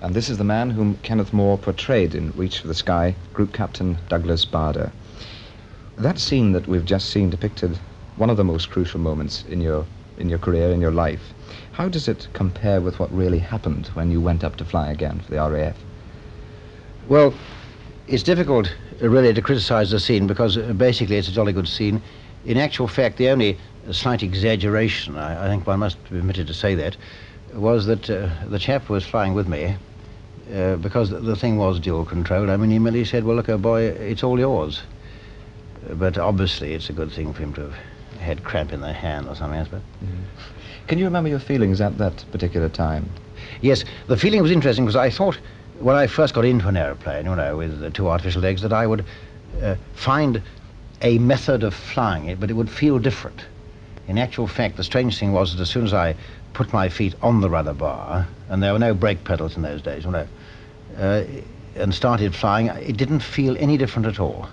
And this is the man whom Kenneth More portrayed in Reach for the Sky, Group Captain Douglas Bader. That scene that we've just seen depicted one of the most crucial moments in your career, in your life. How does it compare with what really happened when you went up to fly again for the RAF? Well, it's difficult really to criticize the scene because basically it's a jolly good scene. In actual fact, the only slight exaggeration, I think one must be permitted to say that, was that the chap who was flying with me, because the thing was dual controlled, I mean, he merely said, well, look, oh boy, it's all yours. But obviously it's a good thing for him to have had cramp in the hand or something, I suppose. Can you remember your feelings at that particular time? Yes, the feeling was interesting because I thought when I first got into an aeroplane, with the two artificial legs, that I would find a method of flying it, but it would feel different. In actual fact, the strange thing was that as soon as I put my feet on the rudder bar, and there were no brake pedals in those days, and started flying, it didn't feel any different at all.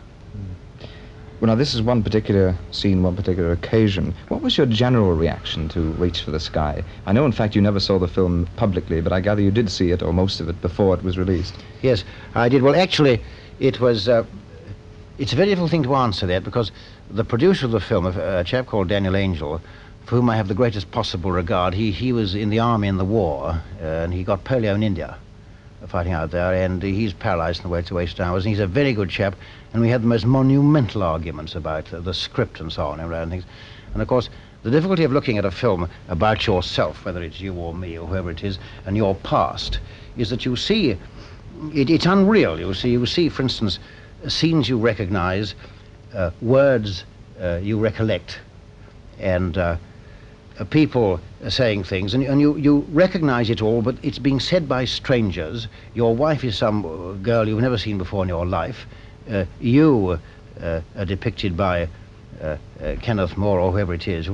Well, now, this is one particular scene, one particular occasion. What was your general reaction to Reach for the Sky? I know, in fact, you never saw the film publicly, but I gather you did see it, or most of it, before it was released. Yes, I did. Well, actually, it was... it's a very difficult thing to answer that, because the producer of the film, a chap called Daniel Angel, for whom I have the greatest possible regard, he was in the army in the war, and he got polio in India, fighting out there, and he's paralyzed in the way to waste hours, and he's a very good chap, and we had the most monumental arguments about the script and so on and things. And of course, the difficulty of looking at a film about yourself, whether it's you or me or whoever it is, and your past, is that you see, it's unreal. You see, for instance, scenes you recognize, words you recollect, and people saying things, and you recognize it all, but it's being said by strangers. Your wife is some girl you've never seen before in your life. You are depicted by Kenneth More or whoever it is,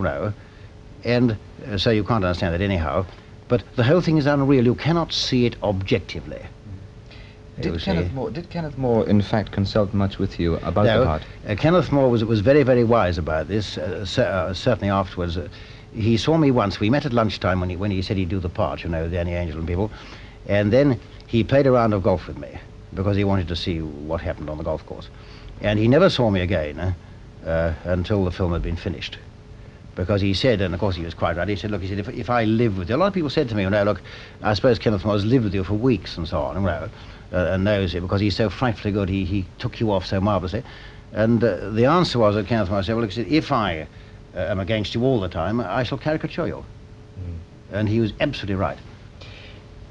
and so you can't understand it anyhow. But the whole thing is unreal. You cannot see it objectively. Did Kenneth More, in fact, consult much with you about the part? Kenneth More was very, very wise about this, certainly afterwards. He saw me once. We met at lunchtime when he said he'd do the part, the Annie Angel and people. And then he played a round of golf with me because he wanted to see what happened on the golf course. And he never saw me again until the film had been finished. Because he said, and of course he was quite right, he said, if I live with you, a lot of people said to me, look, I suppose Kenneth More has lived with you for weeks and so on, and knows it because he's so frightfully good, he took you off so marvelously. And the answer was that Kenneth More said, well, if I am against you all the time, I shall caricature you. And he was absolutely right.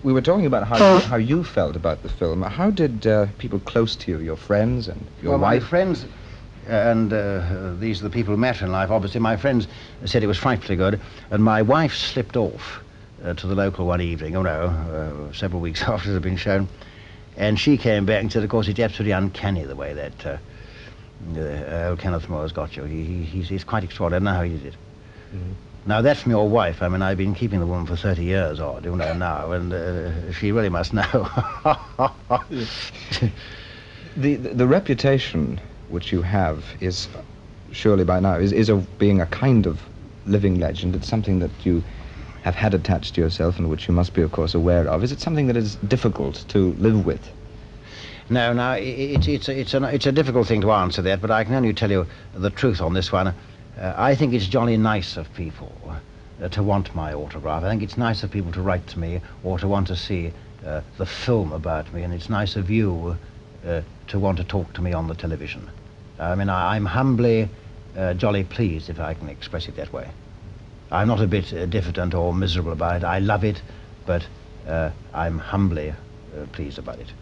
We were talking about how you felt about the film. How did people close to you, your friends and your wife? My friends, and these are the people who matter in life, obviously, my friends said it was frightfully good, and my wife slipped off to the local one evening, several weeks after it had been shown, and she came back and said, of course, it's absolutely uncanny the way that old Kenneth More has got you. He's quite extraordinary. I don't know how he did it. Now, that's from your wife. I mean, I've been keeping the woman for 30 years odd, now, and she really must know. The reputation which you have is, surely by now, is of being a kind of living legend. It's something that you have had attached to yourself and which you must be, of course, aware of. Is it something that is difficult to live with? No, it's a difficult thing to answer that, but I can only tell you the truth on this one. I think it's jolly nice of people to want my autograph. I think it's nice of people to write to me or to want to see the film about me, and it's nice of you to want to talk to me on the television. I mean, I'm humbly jolly pleased, if I can express it that way. I'm not a bit diffident or miserable about it. I love it, but I'm humbly pleased about it.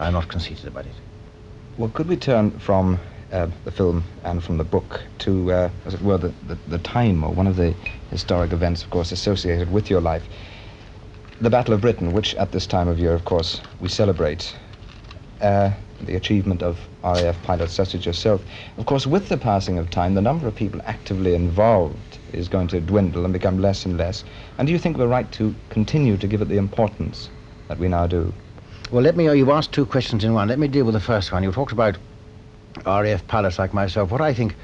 I'm not conceited about it. Well, could we turn from the film and from the book to, as it were, the time, or one of the historic events, of course, associated with your life, the Battle of Britain, which at this time of year, of course, we celebrate the achievement of RAF pilots such as yourself. Of course, with the passing of time, the number of people actively involved is going to dwindle and become less and less. And do you think we're right to continue to give it the importance that we now do? Well, you've asked two questions in one. Let me deal with the first one. You talked about RAF pilots like myself. What I think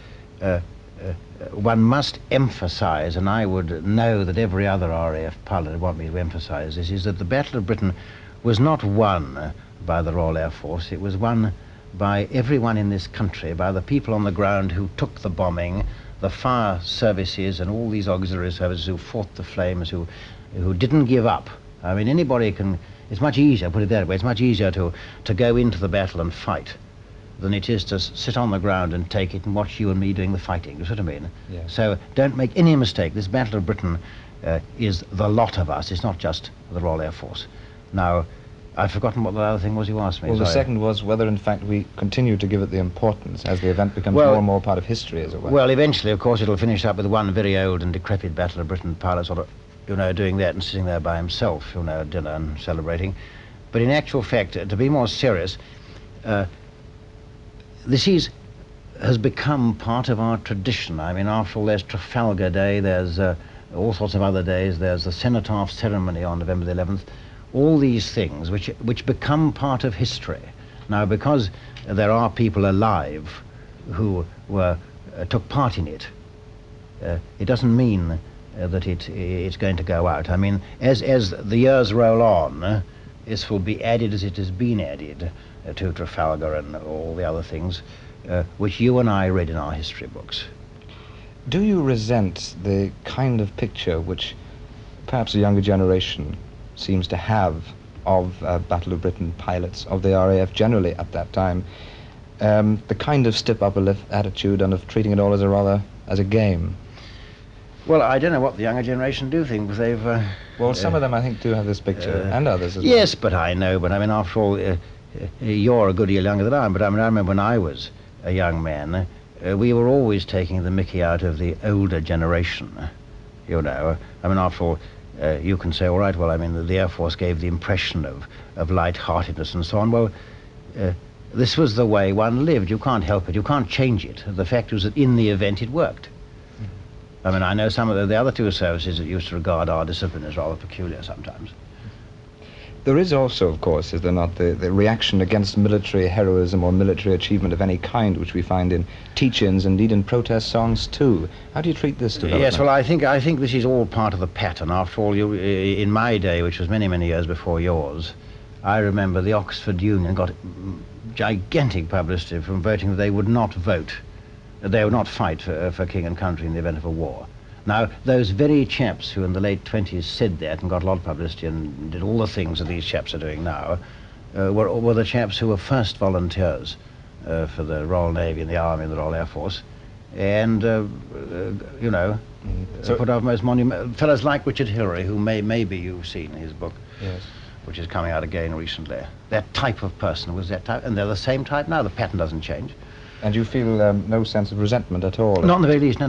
one must emphasize, and I would know that every other RAF pilot would want me to emphasize this, is that the Battle of Britain was not won by the Royal Air Force. It was won by everyone in this country, by the people on the ground who took the bombing, the fire services and all these auxiliary services who fought the flames, who didn't give up. I mean, anybody can, it's much easier, put it that way, it's much easier to go into the battle and fight than it is to sit on the ground and take it and watch you and me doing the fighting. You see what I mean? Yes. So don't make any mistake. This Battle of Britain is the lot of us. It's not just the Royal Air Force. Now, I've forgotten what the other thing was you asked me. Well, the Sorry. second was whether, in fact, we continue to give it the importance as the event becomes more and more part of history, as it were. Well, eventually, of course, it'll finish up with one very old and decrepit Battle of Britain pilot sort of, doing that and sitting there by himself, at dinner and celebrating. But in actual fact, to be more serious, this has become part of our tradition. I mean, after all, there's Trafalgar Day, there's all sorts of other days, there's the Cenotaph ceremony on November the 11th, all these things which become part of history. Now, because there are people alive who took part in it, it doesn't mean that it's going to go out. I mean, as the years roll on, this will be added as it has been added to Trafalgar and all the other things which you and I read in our history books. Do you resent the kind of picture which perhaps a younger generation seems to have of Battle of Britain pilots, of the RAF generally at that time, the kind of step upper lip attitude and of treating it all as a game? Well, I don't know what the younger generation do think, because they've... well, some of them, I think, do have this picture, and others as well. Yes, but I know, but I mean, after all, you're a good deal younger than I am, but I mean, I remember when I was a young man, we were always taking the mickey out of the older generation, I mean, after all, you can say, all right, well, I mean, the Air Force gave the impression of light-heartedness and so on. Well, this was the way one lived. You can't help it. You can't change it. The fact was that in the event it worked. I mean, I know some of the other two services that used to regard our discipline as rather peculiar sometimes. There is also, of course, is there not, the reaction against military heroism or military achievement of any kind, which we find in teach-ins, indeed in protest songs too. How do you treat this development? Yes, well, I think this is all part of the pattern. After all, in my day, which was many, many years before yours, I remember the Oxford Union got gigantic publicity from voting that they would not vote. They would not fight for king and country in the event of a war. Now, those very chaps who in the late 20s said that and got a lot of publicity and did all the things that these chaps are doing now were the chaps who were first volunteers for the Royal Navy and the Army and the Royal Air Force. And, put out most monumental fellows like Richard Hillary, who maybe you've seen his book, Yes. which is coming out again recently. That type of person was that type, and they're the same type now. The pattern doesn't change. And you feel no sense of resentment at all? Not in the very least, no.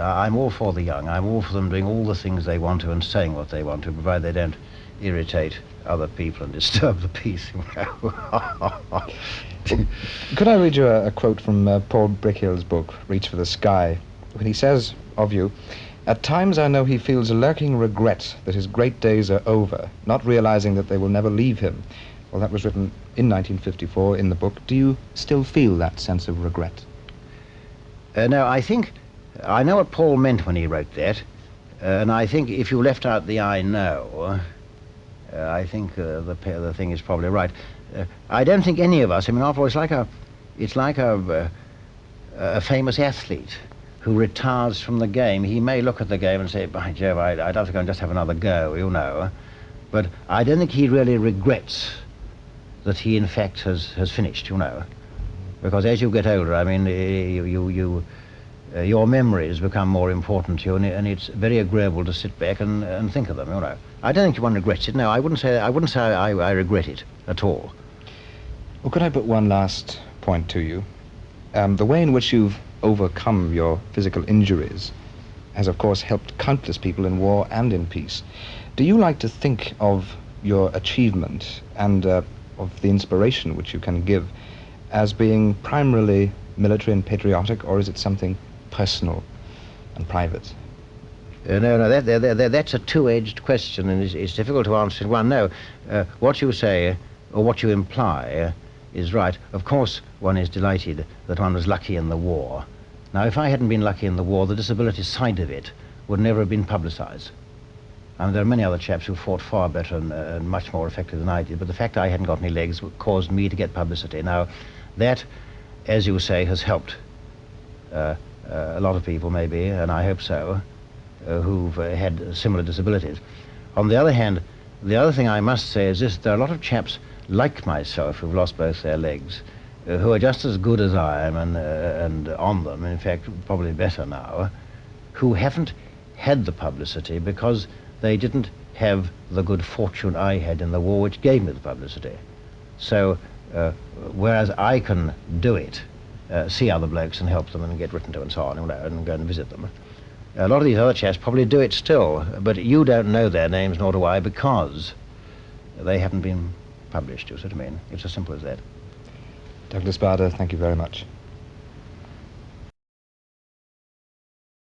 I'm all for the young. I'm all for them doing all the things they want to and saying what they want to, provided they don't irritate other people and disturb the peace. Could I read you a quote from Paul Brickhill's book, Reach for the Sky, when he says of you, "At times I know he feels a lurking regret that his great days are over, not realizing that they will never leave him." Well, that was written in 1954 in the book. Do you still feel that sense of regret? No, I know what Paul meant when he wrote that, and I think if you left out the "I know," I think the thing is probably right. I don't think any of us, I mean, after all, it's like a famous athlete who retires from the game. He may look at the game and say, "By Jove, I'd love to go and just have another go," but I don't think he really regrets that he in fact has finished, because as you get older, I mean, your memories become more important to you, and it's very agreeable to sit back and think of them, I don't think one regrets it. No, I wouldn't say I regret it at all. Well, could I put one last point to you? The way in which you've overcome your physical injuries has, of course, helped countless people in war and in peace. Do you like to think of your achievement and of the inspiration which you can give as being primarily military and patriotic, or is it something personal and private? No, that's a two-edged question, and it's difficult to answer in one. No, what you say or what you imply is right. Of course, one is delighted that one was lucky in the war. Now, if I hadn't been lucky in the war, the disability side of it would never have been publicized. I mean, there are many other chaps who fought far better and much more effectively than I did, but the fact that I hadn't got any legs caused me to get publicity. Now, that, as you say, has helped a lot of people, maybe, and I hope so, who've had similar disabilities. On the other hand, the other thing I must say is this: there are a lot of chaps like myself who've lost both their legs, who are just as good as I am and on them, in fact, probably better now, who haven't had the publicity because they didn't have the good fortune I had in the war, which gave me the publicity. So, whereas I can do it, see other blokes and help them and get written to and so on, and go and visit them, a lot of these other chaps probably do it still, but you don't know their names, nor do I, because they haven't been published, you see what I mean? It's as simple as that. Douglas Bader, thank you very much.